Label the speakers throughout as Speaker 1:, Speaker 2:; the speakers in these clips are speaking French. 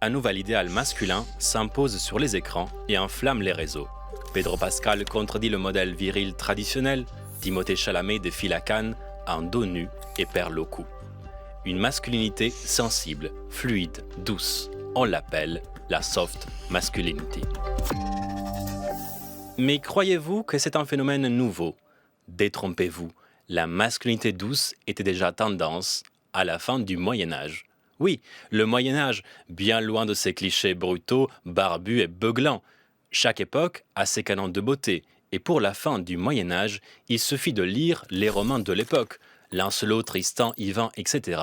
Speaker 1: un nouvel idéal masculin s'impose sur les écrans et enflamme les réseaux. Pedro Pascal contredit le modèle viril traditionnel, Timothée Chalamet défile à Cannes en dos nu et perd le cou. Une masculinité sensible, fluide, douce. On l'appelle la soft masculinity. Mais croyez-vous que c'est un phénomène nouveau ? Détrompez-vous, la masculinité douce était déjà tendance à la fin du Moyen-Âge. Oui, le Moyen-Âge, bien loin de ses clichés brutaux, barbus et beuglants. Chaque époque a ses canons de beauté, et pour la fin du Moyen-Âge, il suffit de lire les romans de l'époque, Lancelot, Tristan, Ivan, etc.,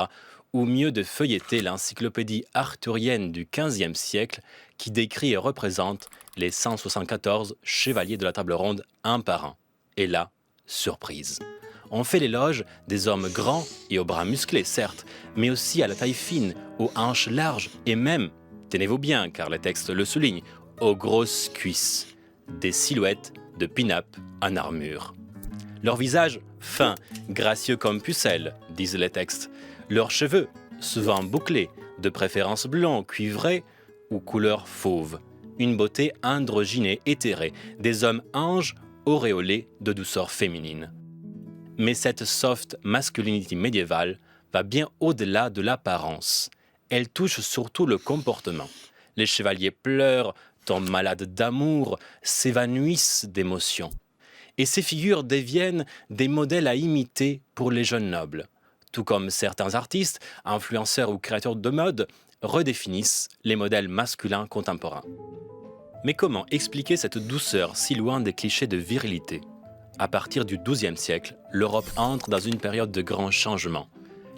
Speaker 1: ou mieux de feuilleter l'encyclopédie arthurienne du XVe siècle qui décrit et représente les 174 chevaliers de la table ronde un par un. Et là, surprise. On fait l'éloge des hommes grands et aux bras musclés, certes, mais aussi à la taille fine, aux hanches larges et même, tenez-vous bien car les textes le soulignent, aux grosses cuisses. Des silhouettes de pin-up en armure. Leurs visages fins, gracieux comme pucelles, disent les textes. Leurs cheveux, souvent bouclés, de préférence blonds, cuivrés ou couleur fauve. Une beauté androgynée, éthérée, des hommes anges auréolés de douceur féminine. Mais cette soft masculinity médiévale va bien au-delà de l'apparence. Elle touche surtout le comportement. Les chevaliers pleurent, tombent malades d'amour, s'évanouissent d'émotion. Et ces figures deviennent des modèles à imiter pour les jeunes nobles. Tout comme certains artistes, influenceurs ou créateurs de mode redéfinissent les modèles masculins contemporains. Mais comment expliquer cette douceur si loin des clichés de virilité ? À partir du XIIe siècle, l'Europe entre dans une période de grands changements.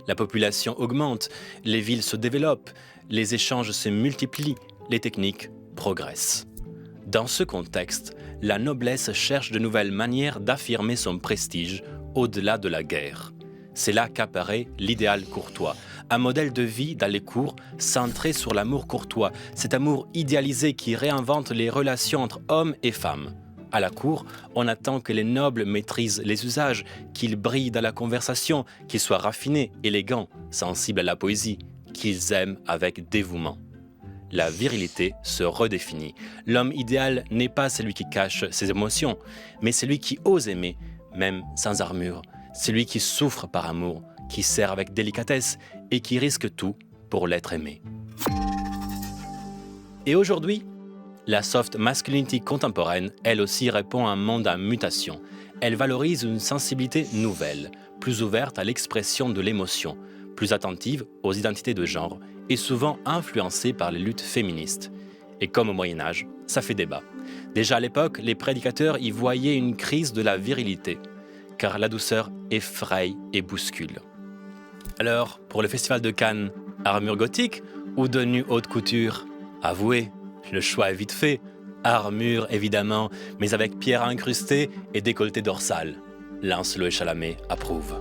Speaker 1: La population augmente, les villes se développent, les échanges se multiplient, les techniques progressent. Dans ce contexte, la noblesse cherche de nouvelles manières d'affirmer son prestige au-delà de la guerre. C'est là qu'apparaît l'idéal courtois, un modèle de vie dans les cours centré sur l'amour courtois, cet amour idéalisé qui réinvente les relations entre hommes et femmes. À la cour, on attend que les nobles maîtrisent les usages, qu'ils brillent dans la conversation, qu'ils soient raffinés, élégants, sensibles à la poésie, qu'ils aiment avec dévouement. La virilité se redéfinit. L'homme idéal n'est pas celui qui cache ses émotions, mais celui qui ose aimer, même sans armure. Celui qui souffre par amour, qui sert avec délicatesse et qui risque tout pour l'être aimé. Et aujourd'hui, la soft masculinity contemporaine, elle aussi répond à un monde en mutation. Elle valorise une sensibilité nouvelle, plus ouverte à l'expression de l'émotion, plus attentive aux identités de genre et souvent influencée par les luttes féministes. Et comme au Moyen-Âge, ça fait débat. Déjà à l'époque, les prédicateurs y voyaient une crise de la virilité, car la douceur effraie et bouscule. Alors, pour le Festival de Cannes, armure gothique ou tenue haute couture ? Avouez, le choix est vite fait. Armure, évidemment, mais avec pierres incrustées et décolleté dorsal. Lancelot et Chalamet approuvent.